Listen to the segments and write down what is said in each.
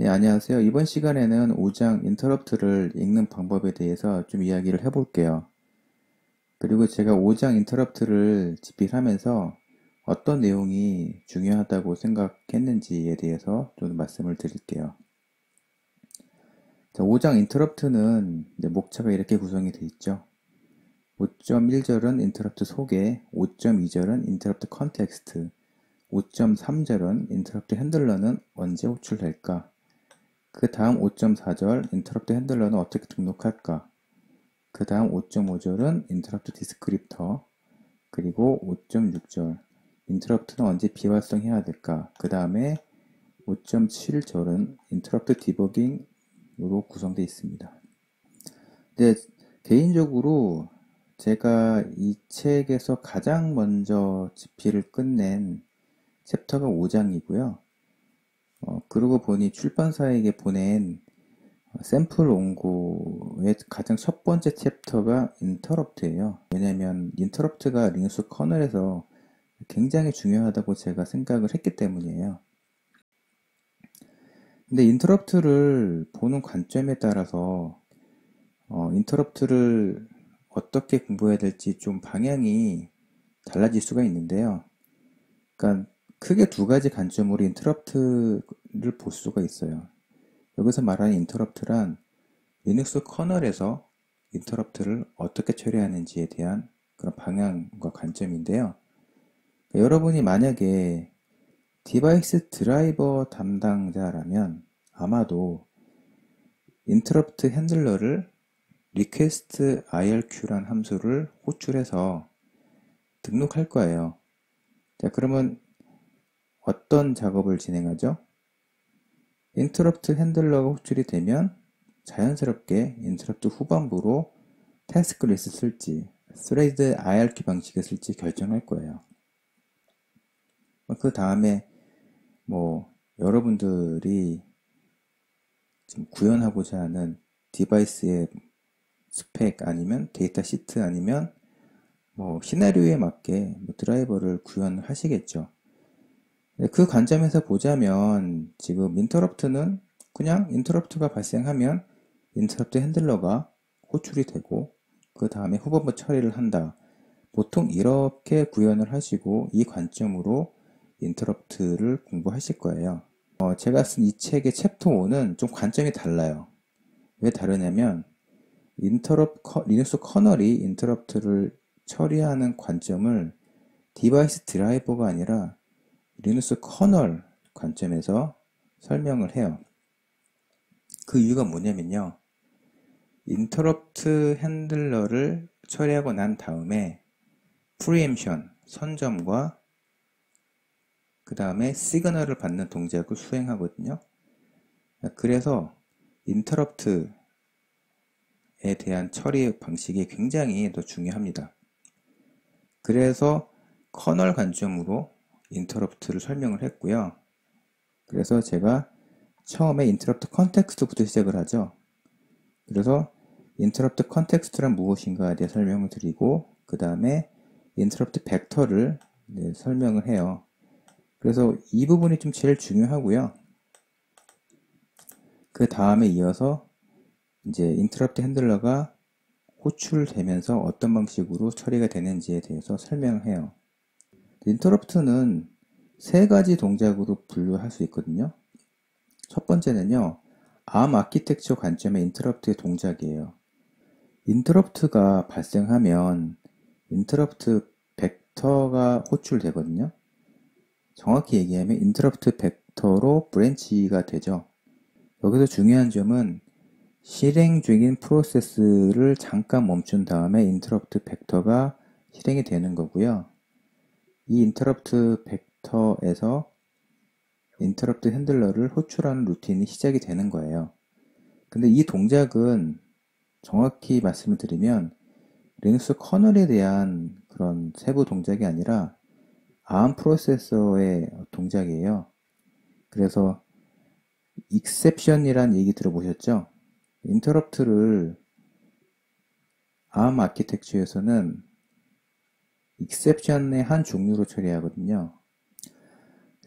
네, 안녕하세요. 이번 시간에는 5장 인터럽트를 읽는 방법에 대해서 좀 이야기를 해볼게요. 그리고 제가 5장 인터럽트를 집필하면서 어떤 내용이 중요하다고 생각했는지에 대해서 좀 말씀을 드릴게요. 자, 5장 인터럽트는 목차가 이렇게 구성이 되어 있죠. 5.1절은 인터럽트 소개, 5.2절은 인터럽트 컨텍스트, 5.3절은 인터럽트 핸들러는 언제 호출될까? 그 다음 5.4절 인터럽트 핸들러는 어떻게 등록할까? 그 다음 5.5절은 인터럽트 디스크립터, 그리고 5.6절 인터럽트는 언제 비활성해야 될까? 그 다음에 5.7절은 인터럽트 디버깅으로 구성되어 있습니다. 근데 개인적으로 제가 이 책에서 가장 먼저 집필을 끝낸 챕터가 5장이고요. 그러고 보니 출판사에게 보낸 샘플 원고의 가장 첫 번째 챕터가 인터럽트예요. 왜냐면 인터럽트가 리눅스 커널에서 굉장히 중요하다고 제가 생각을 했기 때문이에요. 근데 인터럽트를 보는 관점에 따라서 인터럽트를 어떻게 공부해야 될지 좀 방향이 달라질 수가 있는데요. 그러니까 크게 두 가지 관점으로 인터럽트를 볼 수가 있어요. 여기서 말하는 인터럽트란 리눅스 커널에서 인터럽트를 어떻게 처리하는지에 대한 그런 방향과 관점인데요. 여러분이 만약에 디바이스 드라이버 담당자라면 아마도 인터럽트 핸들러를 request irq란 함수를 호출해서 등록할 거예요. 자, 그러면 어떤 작업을 진행하죠? 인터럽트 핸들러가 호출이 되면 자연스럽게 인터럽트 후반부로 태스크 리스트 쓸지 thread IRQ 방식을 쓸지 결정할 거예요. 그 다음에 뭐 여러분들이 지금 구현하고자 하는 디바이스의 스펙 아니면 데이터 시트 아니면 뭐 시나리오에 맞게 드라이버를 구현하시겠죠. 그 관점에서 보자면 지금 인터럽트는 그냥 인터럽트가 발생하면 인터럽트 핸들러가 호출이 되고 그 다음에 후반부 처리를 한다. 보통 이렇게 구현을 하시고 이 관점으로 인터럽트를 공부하실 거예요. 제가 쓴 이 책의 챕터 5는 좀 관점이 달라요. 왜 다르냐면 리눅스 커널이 인터럽트를 처리하는 관점을 디바이스 드라이버가 아니라 리눅스 커널 관점에서 설명을 해요. 그 이유가 뭐냐면요. 인터럽트 핸들러를 처리하고 난 다음에 프리엠션, 선점과 그 다음에 시그널을 받는 동작을 수행하거든요. 그래서 인터럽트에 대한 처리 방식이 굉장히 더 중요합니다. 그래서 커널 관점으로 인터럽트를 설명을 했고요. 그래서 제가 처음에 인터럽트 컨텍스트부터 시작을 하죠. 그래서 인터럽트 컨텍스트란 무엇인가에 대해 설명을 드리고 그 다음에 인터럽트 벡터를 설명을 해요. 그래서 이 부분이 좀 제일 중요하고요. 그 다음에 이어서 이제 인터럽트 핸들러가 호출되면서 어떤 방식으로 처리가 되는지에 대해서 설명을 해요. 인터럽트는 세 가지 동작으로 분류할 수 있거든요. 첫 번째는요, ARM 아키텍처 관점의 인터럽트의 동작이에요. 인터럽트가 발생하면 인터럽트 벡터가 호출되거든요. 정확히 얘기하면 인터럽트 벡터로 브랜치가 되죠. 여기서 중요한 점은 실행 중인 프로세스를 잠깐 멈춘 다음에 인터럽트 벡터가 실행이 되는 거고요. 이 인터럽트 벡터에서 인터럽트 핸들러를 호출하는 루틴이 시작이 되는 거예요. 근데 이 동작은 정확히 말씀을 드리면 리눅스 커널에 대한 그런 세부 동작이 아니라 ARM 프로세서의 동작이에요. 그래서 exception이란 얘기 들어보셨죠? 인터럽트를 ARM 아키텍처에서는 exception의 한 종류로 처리하거든요.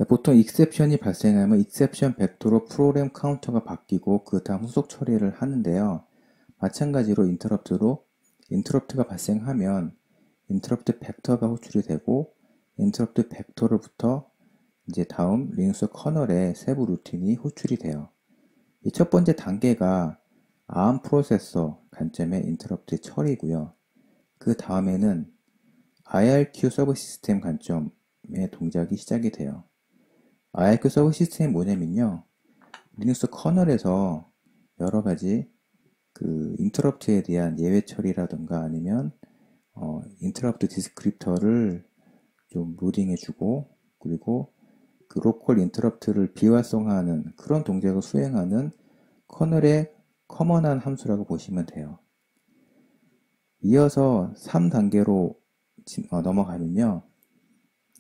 보통 익셉션이 발생하면 익셉션 벡터로 프로그램 카운터가 바뀌고 그 다음 후속 처리를 하는데요. 마찬가지로 인터럽트가 발생하면 인터럽트 벡터가 호출이 되고 인터럽트 벡터로부터 이제 다음 리눅스 커널의 세부 루틴이 호출이 돼요. 이 첫 번째 단계가 ARM 프로세서 관점의 인터럽트 처리고요. 그 다음에는 IRQ 서브 시스템 관점의 동작이 시작이 돼요. IRQ 서브 시스템이 뭐냐면요. 리눅스 커널에서 여러 가지 그 인터럽트에 대한 예외 처리라든가 아니면 인터럽트 디스크립터를 좀 로딩해주고 그리고 그 로컬 인터럽트를 비활성화하는 그런 동작을 수행하는 커널의 커먼한 함수라고 보시면 돼요. 이어서 3단계로 넘어가면요.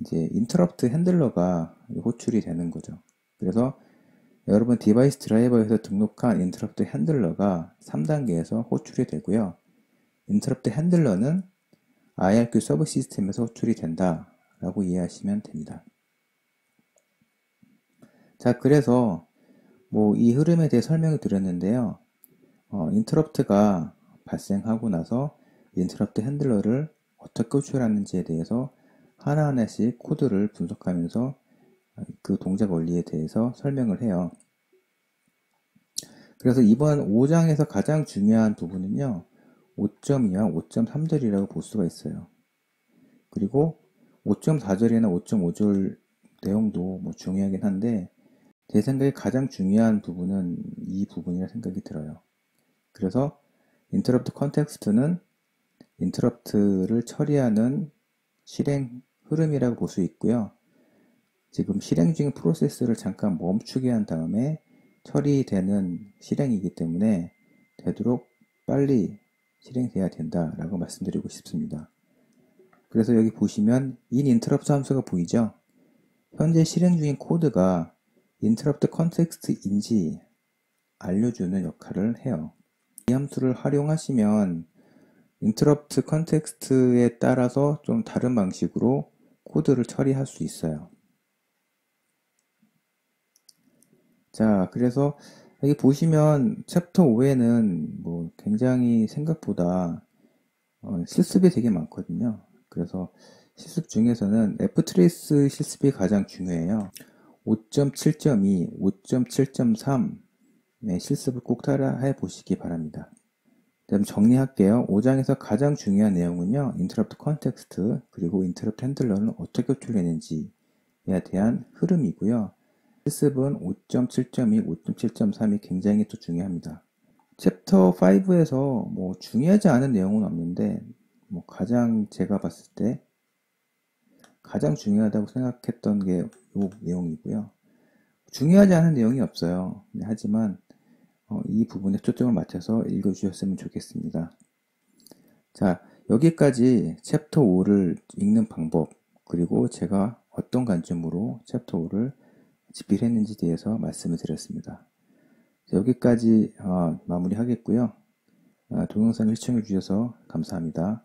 이제 인터럽트 핸들러가 호출이 되는 거죠. 그래서 여러분 디바이스 드라이버에서 등록한 인터럽트 핸들러가 3단계에서 호출이 되고요. 인터럽트 핸들러는 IRQ 서브 시스템에서 호출이 된다 라고 이해하시면 됩니다. 자, 그래서 뭐 이 흐름에 대해 설명을 드렸는데요. 인터럽트가 발생하고 나서 인터럽트 핸들러를 어떻게 호출하는지에 대해서 하나하나씩 코드를 분석하면서 그 동작 원리에 대해서 설명을 해요. 그래서 이번 5장에서 가장 중요한 부분은요. 5.2와 5.3절이라고 볼 수가 있어요. 그리고 5.4절이나 5.5절 내용도 뭐 중요하긴 한데 제 생각에 가장 중요한 부분은 이 부분이라 생각이 들어요. 그래서 인터럽트 컨텍스트는 인터럽트를 처리하는 실행 흐름이라고 볼 수 있고요. 지금 실행 중인 프로세스를 잠깐 멈추게 한 다음에 처리되는 실행이기 때문에 되도록 빨리 실행돼야 된다라고 말씀드리고 싶습니다. 그래서 여기 보시면 inInterrupt 함수가 보이죠? 현재 실행 중인 코드가 interrupt context인지 알려주는 역할을 해요. 이 함수를 활용하시면 interrupt context에 따라서 좀 다른 방식으로 코드를 처리할 수 있어요. 자, 그래서 여기 보시면 챕터 5에는 뭐 굉장히 생각보다 실습이 되게 많거든요. 그래서 실습 중에서는 ftrace 실습이 가장 중요해요. 5.7.2, 5.7.3의 실습을 꼭 따라해 보시기 바랍니다. 그럼 정리할게요. 5장에서 가장 중요한 내용은요. 인터럽트 컨텍스트 그리고 인터럽트 핸들러는 어떻게 호출되는지에 대한 흐름이고요. 실습은 5.7.2, 5.7.3이 굉장히 또 중요합니다. 챕터 5에서 뭐 중요하지 않은 내용은 없는데 뭐 가장 제가 봤을 때 가장 중요하다고 생각했던 게 이 내용이고요. 중요하지 않은 내용이 없어요. 하지만 이 부분에 초점을 맞춰서 읽어주셨으면 좋겠습니다. 자, 여기까지 챕터 5를 읽는 방법 그리고 제가 어떤 관점으로 챕터 5를 집필했는지에 대해서 말씀을 드렸습니다. 여기까지 마무리하겠고요. 동영상을 시청해 주셔서 감사합니다.